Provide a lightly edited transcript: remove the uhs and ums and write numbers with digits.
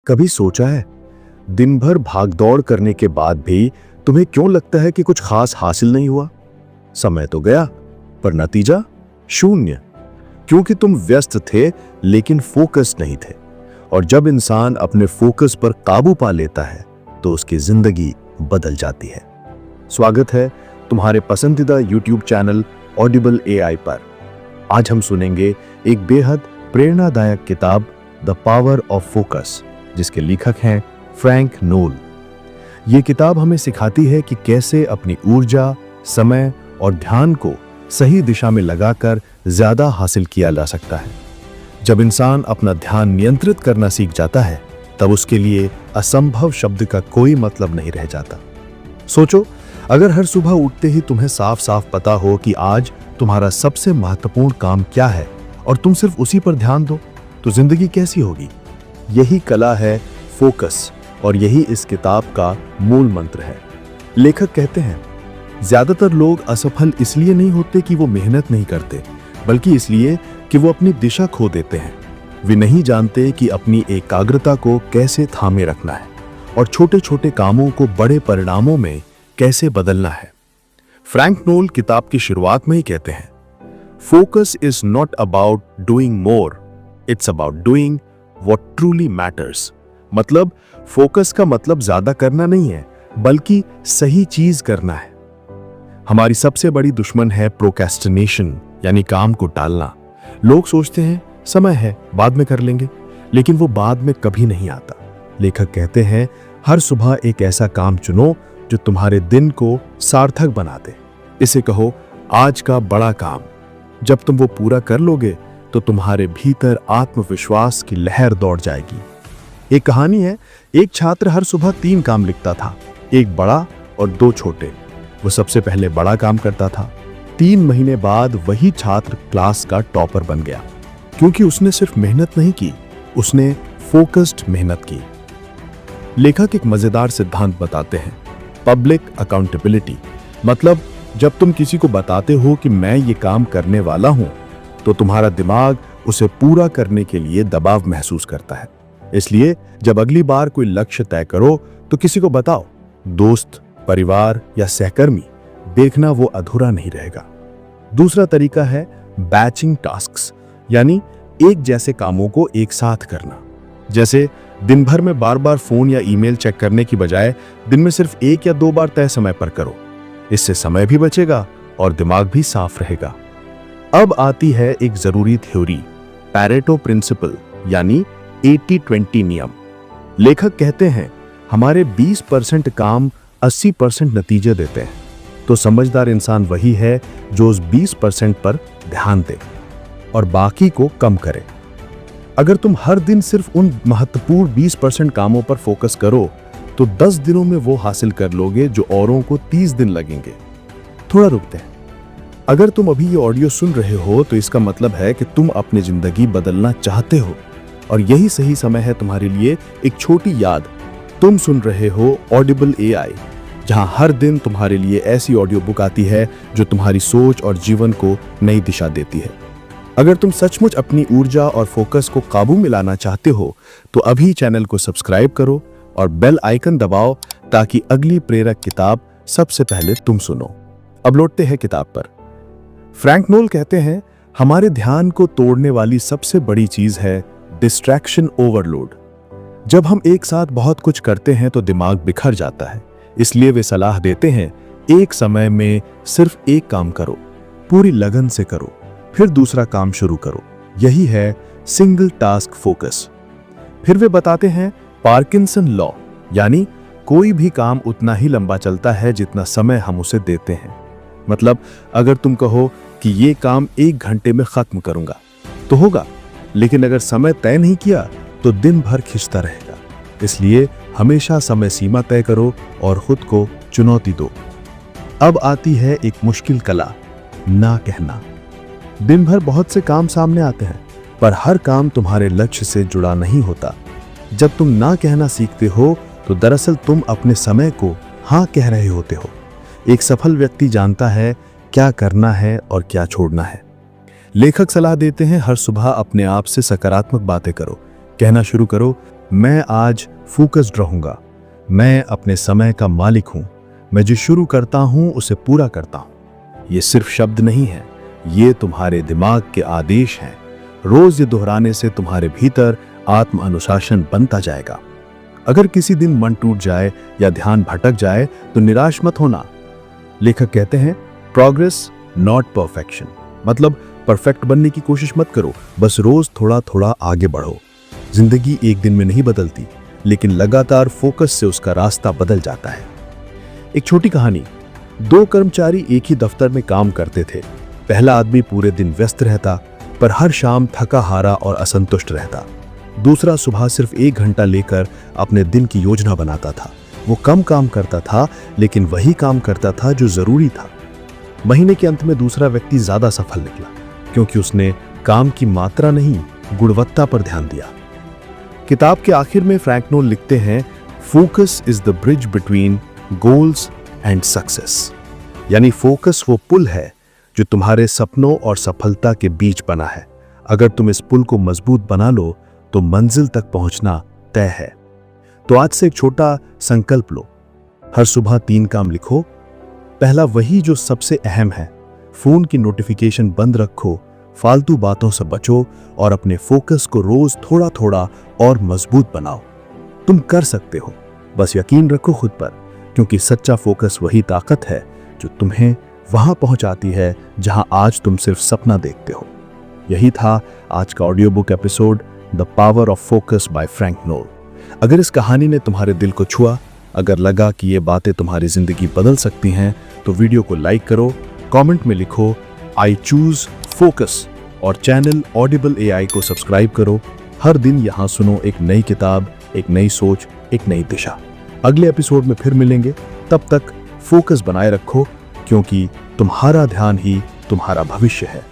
कभी सोचा है दिन भर भागदौड़ करने के बाद भी तुम्हें क्यों लगता है कि कुछ खास हासिल नहीं हुआ? समय तो गया पर नतीजा शून्य, क्योंकि तुम व्यस्त थे लेकिन फोकस नहीं थे। और जब इंसान अपने फोकस पर काबू पा लेता है तो उसकी जिंदगी बदल जाती है। स्वागत है तुम्हारे पसंदीदा YouTube चैनल ऑडिबल AI पर। आज हम सुनेंगे एक बेहद प्रेरणादायक किताब द पावर ऑफ फोकस, जिसके लेखक हैं फ्रैंक नोल। ये किताब हमें सिखाती है कि कैसे अपनी ऊर्जा, समय और ध्यान को सही दिशा में लगाकर ज्यादा हासिल किया जा सकता है। जब इंसान अपना ध्यान नियंत्रित करना सीख जाता है तब उसके लिए असंभव शब्द का कोई मतलब नहीं रह जाता। सोचो, अगर हर सुबह उठते ही तुम्हें साफ साफ पता हो कि आज तुम्हारा सबसे महत्वपूर्ण काम क्या है और तुम सिर्फ उसी पर ध्यान दो, तो जिंदगी कैसी होगी? यही कला है फोकस, और यही इस किताब का मूल मंत्र है। लेखक कहते हैं, ज्यादातर लोग असफल इसलिए नहीं होते कि वो मेहनत नहीं करते, बल्कि इसलिए कि वो अपनी दिशा खो देते हैं। वे नहीं जानते कि अपनी एकाग्रता को कैसे थामे रखना है और छोटे छोटे कामों को बड़े परिणामों में कैसे बदलना है। फ्रैंक नोल किताब की शुरुआत में ही कहते हैं, focus is not about doing more, it's about doing what truly matters. मतलब फोकस का मतलब ज्यादा करना नहीं है, बल्कि सही चीज करना है। हमारी सबसे बड़ी दुश्मन है प्रोक्रेस्टिनेशन, यानी काम को टालना। लोग सोचते हैं समय है, बाद में कर लेंगे, लेकिन वो बाद में कभी नहीं आता। लेखक कहते हैं, हर सुबह एक ऐसा काम चुनो जो तुम्हारे दिन को सार्थक बना दे। इसे कहो आज का बड़ा काम। जब तुम वो पूरा कर लोगे तो तुम्हारे भीतर आत्मविश्वास की लहर दौड़ जाएगी। एक कहानी है, एक छात्र हर सुबह 3 काम लिखता था, एक बड़ा और 2 छोटे। वो सबसे पहले बड़ा काम करता था। 3 महीने बाद वही छात्र क्लास का टॉपर बन गया, क्योंकि उसने सिर्फ मेहनत नहीं की, उसने फोकस्ड मेहनत की। लेखक एक मजेदार सिद्धांत बताते हैं, पब्लिक अकाउंटेबिलिटी। मतलब जब तुम किसी को बताते हो कि मैं ये काम करने वाला हूं, तो तुम्हारा दिमाग उसे पूरा करने के लिए दबाव महसूस करता है। इसलिए जब अगली बार कोई लक्ष्य तय करो तो किसी को बताओ, दोस्त, परिवार या सहकर्मी, देखना वो अधूरा नहीं रहेगा। दूसरा तरीका है बैचिंग टास्क्स, यानी एक जैसे कामों को एक साथ करना। जैसे दिन भर में बार बार फोन या ईमेल चेक करने की बजाय दिन में सिर्फ 1 या 2 बार तय समय पर करो। इससे समय भी बचेगा और दिमाग भी साफ रहेगा। अब आती है एक जरूरी थ्योरी, पैरेटो प्रिंसिपल, यानी 80-20 नियम। लेखक कहते हैं, हमारे 20% काम 80% नतीजे देते हैं। तो समझदार इंसान वही है जो उस 20% पर ध्यान दे और बाकी को कम करे। अगर तुम हर दिन सिर्फ उन महत्वपूर्ण 20% कामों पर फोकस करो तो 10 दिनों में वो हासिल कर लोगे जो औरों को 30 दिन लगेंगे। थोड़ा रुकते हैं। अगर तुम अभी ये ऑडियो सुन रहे हो तो इसका मतलब है कि तुम अपनी जिंदगी बदलना चाहते हो, और यही सही समय है तुम्हारे लिए एक छोटी याद। तुम सुन रहे हो ऑडिबल AI, जहां हर दिन तुम्हारे लिए ऐसी ऑडियो बुक आती है जो तुम्हारी सोच और जीवन को नई दिशा देती है। अगर तुम सचमुच अपनी ऊर्जा और फोकस को काबू में लाना चाहते हो तो अभी चैनल को सब्सक्राइब करो और बेल आइकन दबाओ, ताकि अगली प्रेरक किताब सबसे पहले तुम सुनो। अब लौटते हैं किताब पर। फ्रैंक नोल कहते हैं, हमारे ध्यान को तोड़ने वाली सबसे बड़ी चीज है डिस्ट्रैक्शन ओवरलोड। जब हम एक साथ बहुत कुछ करते हैं तो दिमाग बिखर जाता है। इसलिए वे सलाह देते हैं, एक समय में सिर्फ एक काम करो, पूरी लगन से करो, फिर दूसरा काम शुरू करो। यही है सिंगल टास्क फोकस। फिर वे बताते हैं पार्किंसन लॉ, यानी कोई भी काम उतना ही लंबा चलता है जितना समय हम उसे देते हैं। मतलब अगर तुम कहो कि ये काम 1 घंटे में खत्म करूंगा तो होगा, लेकिन अगर समय तय नहीं किया तो दिन भर खिंचता रहेगा। इसलिए हमेशा समय सीमा तय करो और खुद को चुनौती दो। अब आती है एक मुश्किल कला, ना कहना। दिन भर बहुत से काम सामने आते हैं, पर हर काम तुम्हारे लक्ष्य से जुड़ा नहीं होता। जब तुम ना कहना सीखते हो तो दरअसल तुम अपने समय को हाँ कह रहे होते हो। एक सफल व्यक्ति जानता है क्या करना है और क्या छोड़ना है। लेखक सलाह देते हैं, हर सुबह अपने आप से सकारात्मक बातें करो। कहना शुरू करो, मैं आज फोकस्ड रहूंगा, मैं अपने समय का मालिक हूं, मैं जो शुरू करता हूं उसे पूरा करता हूं। ये सिर्फ शब्द नहीं है, ये तुम्हारे दिमाग के आदेश हैं। रोज ये दोहराने से तुम्हारे भीतर आत्म अनुशासन बनता जाएगा। अगर किसी दिन मन टूट जाए या ध्यान भटक जाए तो निराश मत होना। लेखक कहते हैं, प्रोग्रेस नॉट परफेक्शन, मतलब परफेक्ट बनने की कोशिश मत करो, बस रोज थोड़ा थोड़ा आगे बढ़ो। जिंदगी एक दिन में नहीं बदलती, लेकिन लगातार फोकस से उसका रास्ता बदल जाता है। एक छोटी कहानी। 2 कर्मचारी एक ही दफ्तर में काम करते थे। पहला आदमी पूरे दिन व्यस्त रहता, पर हर शाम थका हारा और असंतुष्ट रहता। दूसरा सुबह सिर्फ 1 घंटा लेकर अपने दिन की योजना बनाता था। वो कम काम करता था, लेकिन वही काम करता था जो जरूरी था। महीने के अंत में दूसरा व्यक्ति ज्यादा सफल निकला, क्योंकि उसने काम की मात्रा नहीं, गुणवत्ता पर ध्यान दिया। किताब के आखिर में फ्रैंक नोल लिखते हैं, focus is the bridge between goals and success. यानी फोकस वो पुल है जो तुम्हारे सपनों और सफलता के बीच बना है। अगर तुम इस पुल को मजबूत बना लो तो मंजिल तक पहुंचना तय है। तो आज से एक छोटा संकल्प लो। हर सुबह 3 काम लिखो। पहला, वही जो सबसे अहम है। फोन की नोटिफिकेशन बंद रखो, फालतू बातों से बचो और अपने फोकस को रोज थोड़ा थोड़ा और मजबूत बनाओ। तुम कर सकते हो, बस यकीन रखो खुद पर, क्योंकि सच्चा फोकस वही ताकत है जो तुम्हें वहां पहुंचाती है जहां आज तुम सिर्फ सपना देखते हो। यही था आज का audio book episode, the power of focus by Frank Knoll. अगर इस कहानी ने तुम्हारे दिल को छुआ, अगर लगा कि ये बातें तुम्हारी जिंदगी बदल सकती हैं, तो वीडियो को लाइक करो, कमेंट में लिखो आई चूज फोकस और चैनल ऑडिबल AI को सब्सक्राइब करो। हर दिन यहाँ सुनो एक नई किताब, एक नई सोच, एक नई दिशा। अगले एपिसोड में फिर मिलेंगे। तब तक फोकस बनाए रखो, क्योंकि तुम्हारा ध्यान ही तुम्हारा भविष्य है।